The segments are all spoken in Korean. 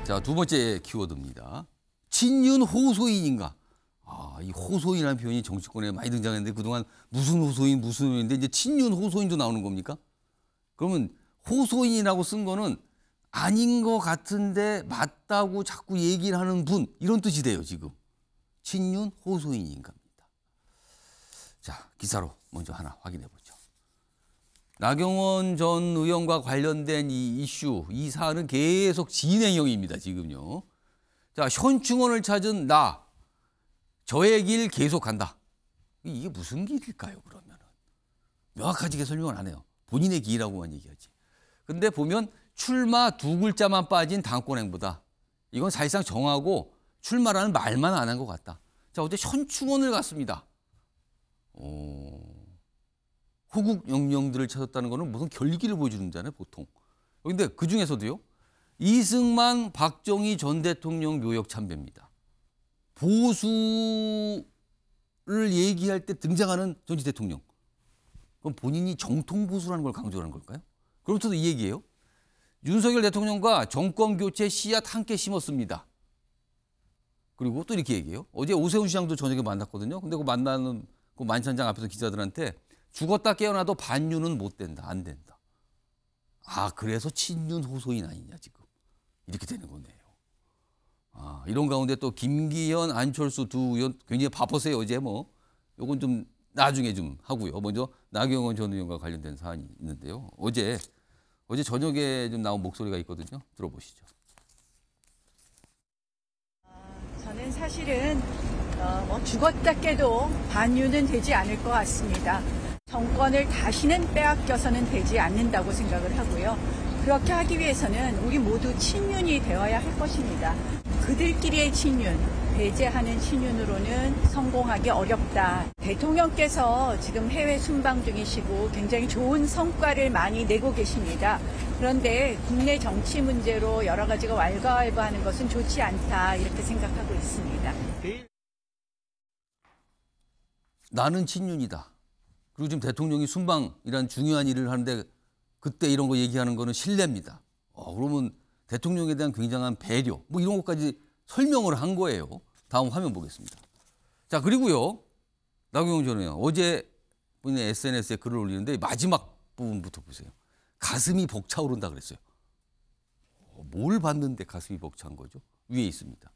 자, 두 번째 키워드입니다. 친윤 호소인인가? 이 호소인이라는 표현이 정치권에 많이 등장했는데 그동안 무슨 호소인인데 이제 친윤 호소인도 나오는 겁니까? 그러면 호소인이라고 쓴 거는 아닌 것 같은데 맞다고 자꾸 얘기를 하는 분, 이런 뜻이 돼요, 지금. 친윤 호소인인가입니다. 자, 기사로 먼저 하나 확인해 보죠. 나경원 전 의원과 관련된 이 이슈, 이 사안은 계속 진행형입니다, 지금요. 자, 현충원을 찾은 저의 길 계속 간다. 이게 무슨 길일까요, 그러면은? 명확하게 설명을 안 해요. 본인의 길이라고만 얘기하지. 근데 보면 출마 두 글자만 빠진 당권 행보다. 이건 사실상 정하고 출마라는 말만 안 한 것 같다. 자, 어제 현충원을 갔습니다. 호국 영령들을 찾았다는 거는 무슨 결기를 보여주는 거잖아요, 보통. 그런데 그 중에서도요, 이승만, 박정희 전 대통령 묘역 참배입니다. 보수를 얘기할 때 등장하는 전직 대통령. 그럼 본인이 정통 보수라는 걸 강조하는 걸까요? 그럼 저도 이 얘기예요. 윤석열 대통령과 정권 교체 씨앗 함께 심었습니다. 그리고 또 이렇게 얘기해요. 어제 오세훈 시장도 저녁에 만났거든요. 근데 그 만나는 그 만찬장 앞에서 기자들한테 죽었다 깨어나도 반윤은 못 된다, 안 된다. 그래서 친윤 호소인 아니냐 지금. 이렇게 되는 거네요. 이런 가운데 또 김기현, 안철수 두 의원 굉장히 바쁘세요. 어제 뭐. 요건 좀 나중에 좀 하고요. 먼저 나경원 전 의원과 관련된 사안이 있는데요. 어제 저녁에 좀 나온 목소리가 있거든요. 들어보시죠. 저는 사실은 죽었다 깨도 반윤은 되지 않을 것 같습니다. 정권을 다시는 빼앗겨서는 되지 않는다고 생각을 하고요. 그렇게 하기 위해서는 우리 모두 친윤이 되어야 할 것입니다. 그들끼리의 친윤, 배제하는 친윤으로는 성공하기 어렵다. 대통령께서 지금 해외 순방 중이시고 굉장히 좋은 성과를 많이 내고 계십니다. 그런데 국내 정치 문제로 여러 가지가 왈가왈부하는 것은 좋지 않다, 이렇게 생각하고 있습니다. 나는 친윤이다. 그리고 지금 대통령이 순방이란 중요한 일을 하는데 그때 이런 거 얘기하는 거는 실례입니다. 그러면 대통령에 대한 굉장한 배려, 뭐 이런 것까지 설명을 한 거예요. 다음 화면 보겠습니다. 자, 그리고요, 나경원 전 의원 어제 본인의 SNS에 글을 올리는데 마지막 부분부터 보세요. 가슴이 벅차오른다 그랬어요. 뭘 봤는데 가슴이 벅찬 거죠? 위에 있습니다.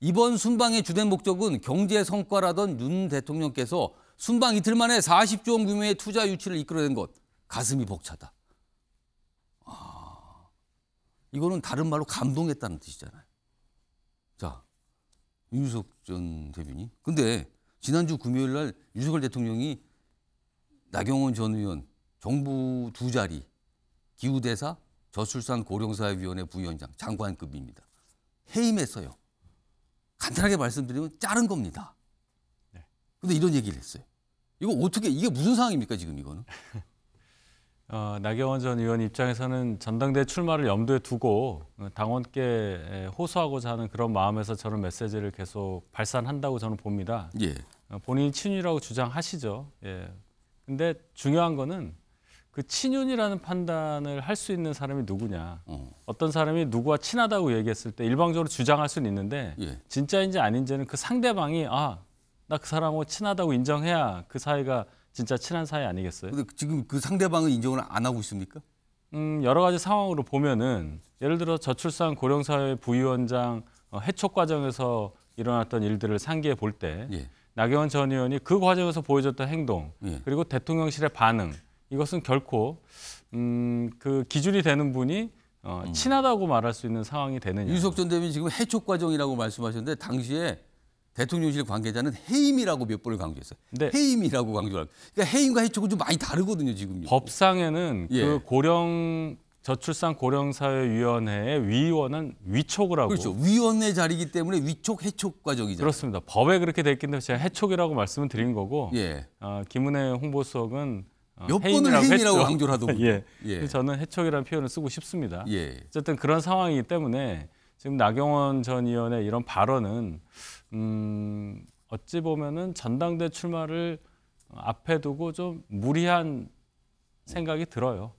이번 순방의 주된 목적은 경제 성과라던 윤 대통령께서 순방 이틀 만에 40조 원 규모의 투자 유치를 이끌어낸 것. 가슴이 벅차다. 이거는 다른 말로 감동했다는 뜻이잖아요. 자, 윤유석 전 대변인. 근데 지난주 금요일 날 윤석열 대통령이 나경원 전 의원 정부 두 자리 기후대사 저출산 고령사회위원회 부위원장 장관급입니다. 해임했어요. 간단하게 말씀드리면 자른 겁니다. 근데 이런 얘기를 했어요. 이거 어떻게, 이게 무슨 상황입니까, 지금 이거는? 나경원 전 의원 입장에서는 전당대회 출마를 염두에 두고 당원께 호소하고자 하는 그런 마음에서 저런 메시지를 계속 발산한다고 저는 봅니다. 예. 본인이 친윤이라고 주장하시죠. 예. 근데 중요한 거는 그 친윤이라는 판단을 할 수 있는 사람이 누구냐. 어떤 사람이 누구와 친하다고 얘기했을 때 일방적으로 주장할 수는 있는데 예. 진짜인지 아닌지는 그 상대방이 나 그 사람하고 친하다고 인정해야 그 사이가 진짜 친한 사이 아니겠어요? 근데 지금 그 상대방은 인정을 안 하고 있습니까? 여러 가지 상황으로 보면은 예를 들어 저출산 고령사회 부위원장 해촉 과정에서 일어났던 일들을 상기해 볼 때 예. 나경원 전 의원이 그 과정에서 보여줬던 행동 예. 그리고 대통령실의 반응 이것은 결코 그 기준이 되는 분이 친하다고 말할 수 있는 상황이 되느냐. 윤석 전 대변인 지금 해촉 과정이라고 말씀하셨는데 당시에 대통령실 관계자는 해임이라고 몇 번을 강조했어요. 네. 해임이라고 강조하고. 그러니까 해임과 해촉은 좀 많이 다르거든요, 지금요. 법상에는 예. 그 저출산 고령사회위원회의 위원은 위촉을 하고 그렇죠. 위원회 자리이기 때문에 위촉, 해촉 과정이죠. 그렇습니다. 법에 그렇게 돼 있기 때문에 제가 해촉이라고 말씀을 드린 거고 예. 김은혜 홍보수석은 몇 번을 해임이라고 강조를 하더군요. 예. 예. 저는 해촉이라는 표현을 쓰고 싶습니다. 예. 어쨌든 그런 상황이기 때문에 지금 나경원 전 의원의 이런 발언은 어찌 보면은 전당대 출마를 앞에 두고 좀 무리한 생각이 들어요.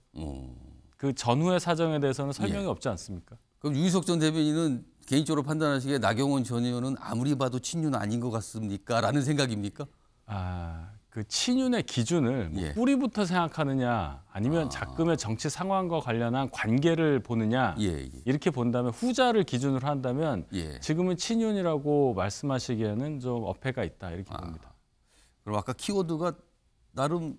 그 전후의 사정에 대해서는 설명이 없지 않습니까? 그럼 유희석 전 대변인은 개인적으로 판단하시기에 나경원 전 의원은 아무리 봐도 친윤 아닌 것 같습니까? 라는 생각입니까? 그 친윤의 기준을 뭐 예. 뿌리부터 생각하느냐 아니면 자금의 정치 상황과 관련한 관계를 보느냐 예. 이렇게 본다면 후자를 기준으로 한다면 예. 지금은 친윤이라고 말씀하시기에는 좀 어폐가 있다 이렇게 봅니다. 그럼 아까 키워드가 나름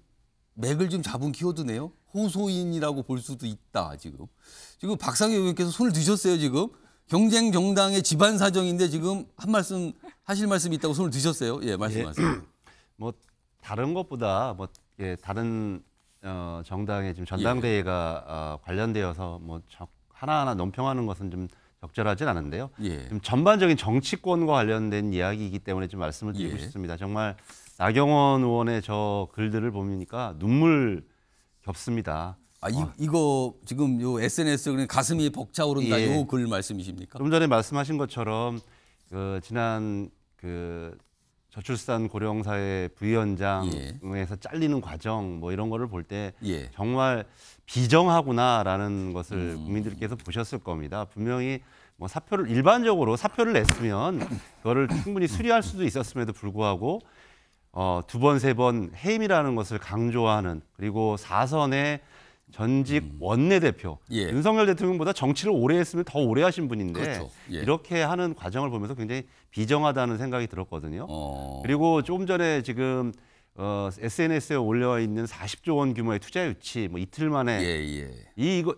맥을 좀 잡은 키워드네요. 호소인이라고 볼 수도 있다. 지금 박상희 의원께서 손을 드셨어요. 지금 경쟁 정당의 집안 사정인데 지금 한 말씀 하실 말씀이 있다고 손을 드셨어요. 예, 말씀하세요. 뭐 다른 것보다 뭐 다른 정당의 지금 전당대회가 관련되어서 뭐 하나하나 논평하는 것은 좀 적절하진 않은데요. 예. 좀 전반적인 정치권과 관련된 이야기이기 때문에 좀 말씀을 드리고 싶습니다. 정말 나경원 의원의 저 글들을 보니까 눈물 겹습니다. 이거 지금 요 SNS 그냥 가슴이 벅차오른다 예. 요 글 말씀이십니까? 좀 전에 말씀하신 것처럼 지난 저출산 고령사회 부위원장에서 잘리는 과정 뭐 이런 거를 볼 때 예. 정말 비정하구나라는 것을 국민들께서 보셨을 겁니다. 분명히 뭐 일반적으로 사표를 냈으면 그거를 충분히 수리할 수도 있었음에도 불구하고 두 번, 세 번 해임이라는 것을 강조하는 그리고 4선의 전직 원내대표 예. 윤석열 대통령보다 정치를 오래 했으면 더 오래 하신 분인데 그렇죠. 예. 이렇게 하는 과정을 보면서 굉장히 비정하다는 생각이 들었거든요. 그리고 좀 전에 지금 SNS에 올려 있는 40조 원 규모의 투자 유치 뭐 이틀 만에 이거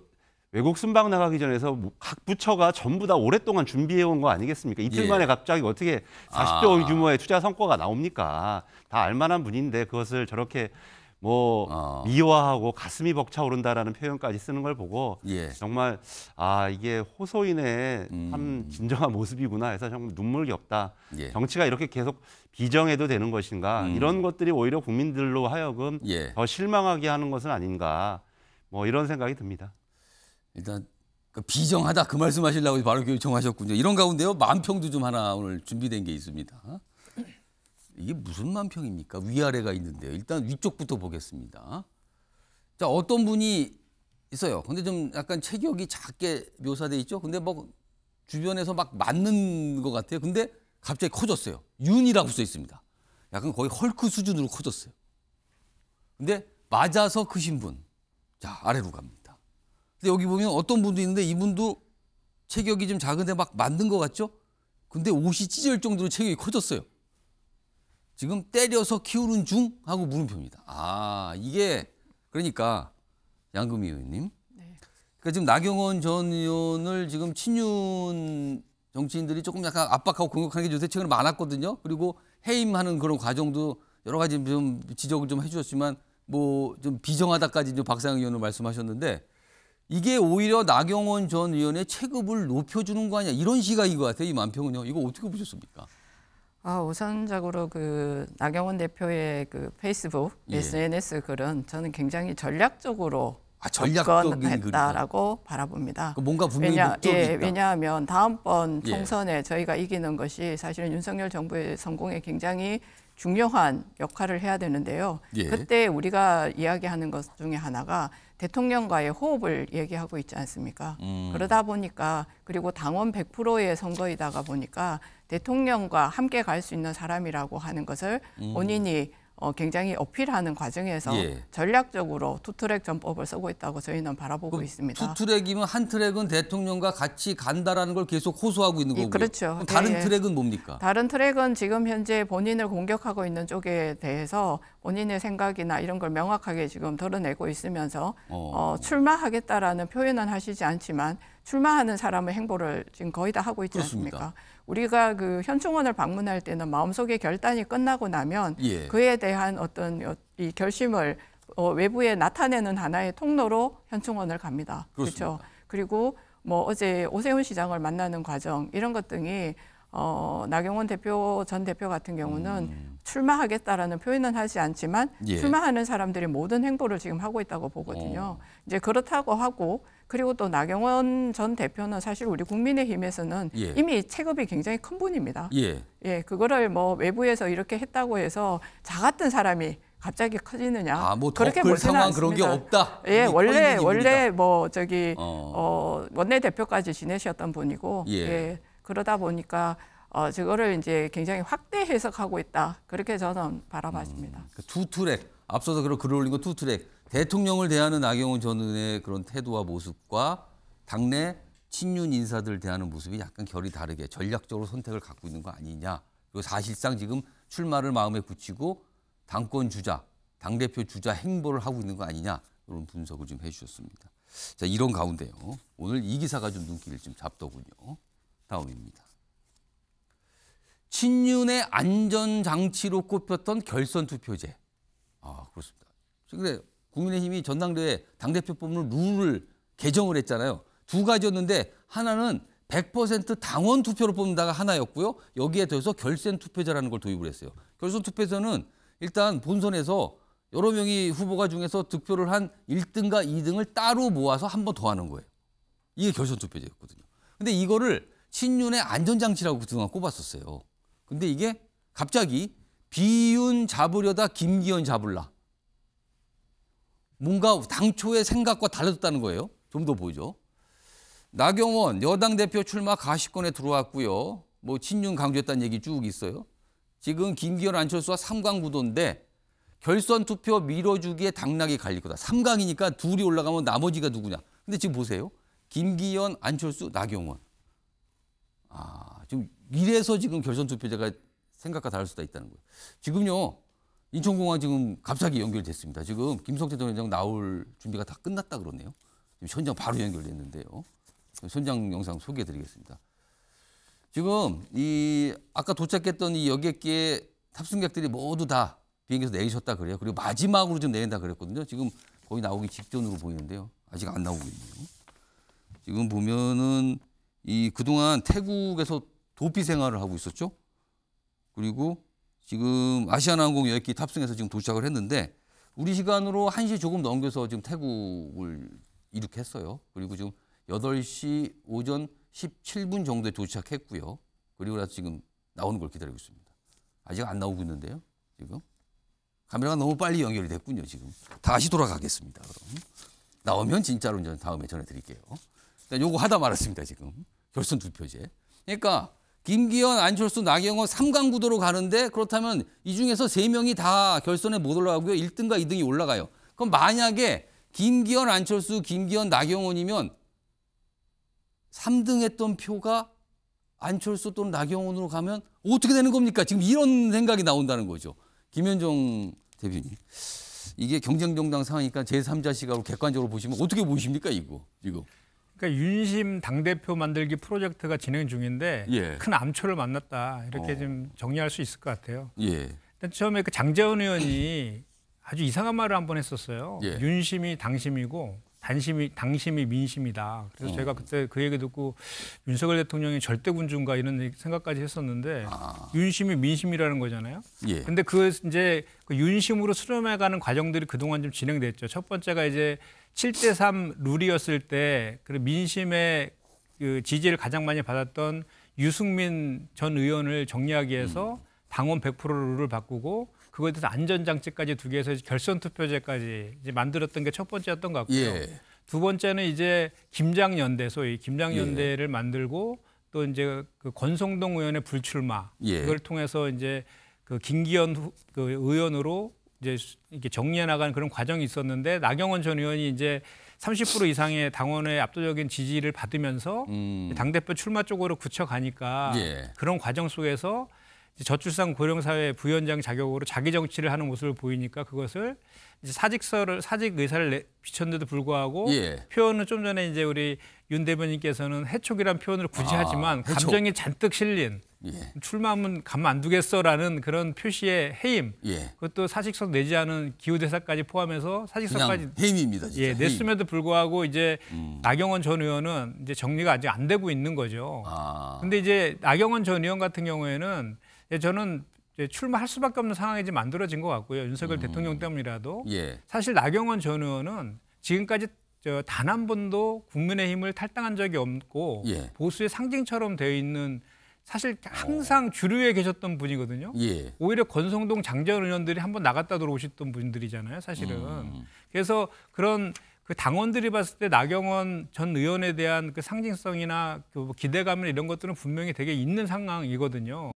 외국 순방 나가기 전에서 각 부처가 전부 다 오랫동안 준비해 온 거 아니겠습니까? 이틀 만에 갑자기 어떻게 40조 원 규모의 투자 성과가 나옵니까? 다 알만한 분인데 그것을 저렇게 미화하고 가슴이 벅차오른다라는 표현까지 쓰는 걸 보고 정말 이게 호소인의 참 진정한 모습이구나 해서 정말 눈물겹다. 정치가 이렇게 계속 비정해도 되는 것인가? 이런 것들이 오히려 국민들로 하여금 더 실망하게 하는 것은 아닌가? 뭐 이런 생각이 듭니다. 일단 비정하다 그 말씀하시려고 바로 요청하셨군요. 이런 가운데요 만평도 좀 하나 오늘 준비된 게 있습니다. 이게 무슨 만평입니까? 위아래가 있는데요. 일단 위쪽부터 보겠습니다. 자, 어떤 분이 있어요. 근데 좀 약간 체격이 작게 묘사돼 있죠. 근데 뭐 주변에서 막 맞는 것 같아요. 근데 갑자기 커졌어요. 윤이라고 써 있습니다. 약간 거의 헐크 수준으로 커졌어요. 근데 맞아서 크신 분. 자, 아래로 갑니다. 근데 여기 보면 어떤 분도 있는데 이분도 체격이 좀 작은데 막 맞는 것 같죠? 근데 옷이 찢을 정도로 체격이 커졌어요. 지금 때려서 키우는 중? 하고 물음표입니다. 이게 그러니까 양금희 의원님. 그러니까 지금 나경원 전 의원을 지금 친윤 정치인들이 조금 약간 압박하고 공격하는 게 요새 최근에 많았거든요. 그리고 해임하는 그런 과정도 여러 가지 좀 지적을 좀 해주셨지만 뭐 좀 비정하다까지 좀 박상희 의원은 말씀하셨는데 이게 오히려 나경원 전 의원의 체급을 높여주는 거 아니야 이런 시각인 것 같아요. 이 만평은요. 이거 어떻게 보셨습니까? 우선적으로 나경원 대표의 페이스북, SNS 글은 저는 굉장히 전략적으로 접근했다라고 바라봅니다. 뭔가 분명히 목적이 있다. 왜냐하면 다음번 총선에 저희가 이기는 것이 사실은 윤석열 정부의 성공에 굉장히 중요한 역할을 해야 되는데요. 그때 우리가 이야기하는 것 중에 하나가 대통령과의 호흡을 얘기하고 있지 않습니까? 그러다 보니까 그리고 당원 100%의 선거이다가 보니까 대통령과 함께 갈 수 있는 사람이라고 하는 것을 본인이 굉장히 어필하는 과정에서 전략적으로 투트랙 전법을 쓰고 있다고 저희는 바라보고 있습니다. 투트랙이면 한 트랙은 대통령과 같이 간다라는 걸 계속 호소하고 있는 거고요. 그렇죠. 그럼 다른 트랙은 뭡니까? 다른 트랙은 지금 현재 본인을 공격하고 있는 쪽에 대해서 본인의 생각이나 이런 걸 명확하게 지금 드러내고 있으면서 출마하겠다라는 표현은 하시지 않지만 출마하는 사람의 행보를 지금 거의 다 하고 있지 않습니까? 우리가 현충원을 방문할 때는 마음속의 결단이 끝나고 나면 그에 대한 어떤 이 결심을 외부에 나타내는 하나의 통로로 현충원을 갑니다. 그렇죠. 그리고 뭐 어제 오세훈 시장을 만나는 과정 이런 것 등이 나경원 전 대표 같은 경우는 출마하겠다라는 표현은 하지 않지만 출마하는 사람들이 모든 행보를 지금 하고 있다고 보거든요. 이제 그렇다고 하고 그리고 또 나경원 전 대표는 사실 우리 국민의힘에서는 이미 체급이 굉장히 큰 분입니다. 그거를 뭐 외부에서 이렇게 했다고 해서 자 같은 사람이 갑자기 커지느냐? 아, 뭐 더 그렇게 클 보지는 상황 그런 게 않습니다. 없다. 예, 이게 원래 커있는 원래 인물이다. 뭐 저기 원내대표까지 지내셨던 분이고 예. 예, 그러다 보니까 저거를 이제 굉장히 확대 해석하고 있다. 그렇게 저는 바라봤습니다. 두 트랙 앞서서 그런 글을 올린 거 두 트랙 대통령을 대하는 나경원 전 의원의 그런 태도와 모습과 당내 친윤 인사들 대하는 모습이 약간 결이 다르게 전략적으로 선택을 갖고 있는 거 아니냐. 그리고 사실상 지금 출마를 마음에 굳히고 당권 주자, 당대표 주자 행보를 하고 있는 거 아니냐. 이런 분석을 좀 해주셨습니다. 자, 이런 가운데요. 오늘 이 기사가 좀 눈길을 좀 잡더군요. 다음입니다. 친윤의 안전장치로 꼽혔던 결선 투표제. 아, 그렇습니다. 그래 국민의힘이 전당대회 당대표 뽑는 룰을 개정을 했잖아요. 두 가지였는데 하나는 100% 당원 투표로 뽑는다가 하나였고요. 여기에 더해서 결선 투표제라는 걸 도입을 했어요. 결선 투표제는 일단 본선에서 여러 명이 후보가 중에서 득표를 한 1등과 2등을 따로 모아서 한 번 더 하는 거예요. 이게 결선 투표제였거든요. 근데 이거를 친윤의 안전장치라고 그동안 꼽았었어요. 근데 이게 갑자기 비윤 잡으려다 김기현 잡을라. 뭔가 당초의 생각과 달라졌다는 거예요. 좀 더 보이죠. 나경원 여당 대표 출마 가시권에 들어왔고요. 뭐 친윤 강조했다는 얘기 쭉 있어요. 지금 김기현 안철수와 3강 구도인데 결선 투표 밀어주기에 당락이 갈릴 거다. 3강이니까 둘이 올라가면 나머지가 누구냐. 근데 지금 보세요. 김기현, 안철수, 나경원. 지금 이래서 지금 결선 투표제가 생각과 다를 수도 있다는 거예요. 지금요. 인천공항 지금 갑자기 연결됐습니다. 지금 김성태 전 회장 나올 준비가 다 끝났다 그러네요. 지금 현장 바로 연결됐는데요. 현장 영상 소개해드리겠습니다. 지금 이 아까 도착했던 이 여객기의 탑승객들이 모두 다 비행기에서 내리셨다 그래요. 그리고 마지막으로 좀 내린다 그랬거든요. 지금 거의 나오기 직전으로 보이는데요. 아직 안 나오고 있네요. 지금 보면은 이 그동안 태국에서 도피 생활을 하고 있었죠. 그리고 지금 아시아나항공 여객기 탑승해서 지금 도착을 했는데 우리 시간으로 1시 조금 넘겨서 지금 태국을 이륙했어요. 그리고 지금 8시 오전 17분 정도에 도착했고요. 그리고 나서 지금 나오는 걸 기다리고 있습니다. 아직 안 나오고 있는데요. 지금 카메라가 너무 빨리 연결이 됐군요. 지금 다시 돌아가겠습니다. 그럼 나오면 진짜로 이제 다음에 전해드릴게요. 일단 요거 하다 말았습니다. 지금 결선 투표제. 그러니까 김기현, 안철수, 나경원 3강 구도로 가는데 그렇다면 이 중에서 3명이 다 결선에 못 올라가고요. 1등과 2등이 올라가요. 그럼 만약에 김기현, 안철수, 김기현, 나경원이면 3등 했던 표가 안철수 또는 나경원으로 가면 어떻게 되는 겁니까? 지금 이런 생각이 나온다는 거죠. 김현정 대표님. 이게 경쟁정당 상황이니까 제3자 시각으로 객관적으로 보시면 어떻게 보이십니까? 이거 지금. 그러니까 윤심 당대표 만들기 프로젝트가 진행 중인데 예. 큰 암초를 만났다. 이렇게 좀 정리할 수 있을 것 같아요. 예. 일단 처음에 그 장제원 의원이 아주 이상한 말을 한 번 했었어요. 예. 윤심이 당심이고 당심이 민심이다. 그래서 제가 그때 그 얘기 듣고 윤석열 대통령이 절대군주인가 이런 생각까지 했었는데 윤심이 민심이라는 거잖아요. 예. 근데 이제 그 윤심으로 수렴해가는 과정들이 그동안 좀 진행됐죠. 첫 번째가 이제 7대3 룰이었을 때 그 민심의 그 지지를 가장 많이 받았던 유승민 전 의원을 정리하기 위해서 당원 100% 룰을 바꾸고 그거에 대해서 안전장치까지 두기 위해서 결선 투표제까지 이제 만들었던 게 첫 번째였던 것 같고요. 예. 두 번째는 이제 김장연대, 소위 김장연대를 만들고 또 이제 그 권성동 의원의 불출마 그걸 통해서 이제 그 김기현 그 의원으로 이제 이렇게 정리해 나가는 그런 과정이 있었는데 나경원 전 의원이 이제 30% 이상의 당원의 압도적인 지지를 받으면서 당대표 출마 쪽으로 굳혀가니까 그런 과정 속에서 저출산 고령사회 부위원장 자격으로 자기 정치를 하는 모습을 보이니까 그것을 이제 사직 의사를 비쳤는데도 불구하고 표현은 좀 전에 이제 우리 윤 대변인께서는 해촉이란 표현을 굳이 하지만 해촉. 감정이 잔뜩 실린 출마하면 가만 안 두겠어라는 그런 표시의 해임 그것도 사직서 내지 않은 기후대사까지 포함해서 사직서까지 해임입니다. 진짜. 냈음에도 불구하고 이제 나경원 전 의원은 이제 정리가 아직 안 되고 있는 거죠. 근데 이제 나경원 전 의원 같은 경우에는 저는 출마할 수밖에 없는 상황이 이제 만들어진 것 같고요. 윤석열 대통령 때문이라도 사실 나경원 전 의원은 지금까지 단 한 번도 국민의힘을 탈당한 적이 없고 보수의 상징처럼 되어 있는 사실 항상 주류에 계셨던 분이거든요. 예. 오히려 권성동 장재원 의원들이 한번 나갔다 들어오셨던 분들이잖아요, 사실은. 그래서 그런 그 당원들이 봤을 때 나경원 전 의원에 대한 그 상징성이나 그 기대감이나 이런 것들은 분명히 되게 있는 상황이거든요.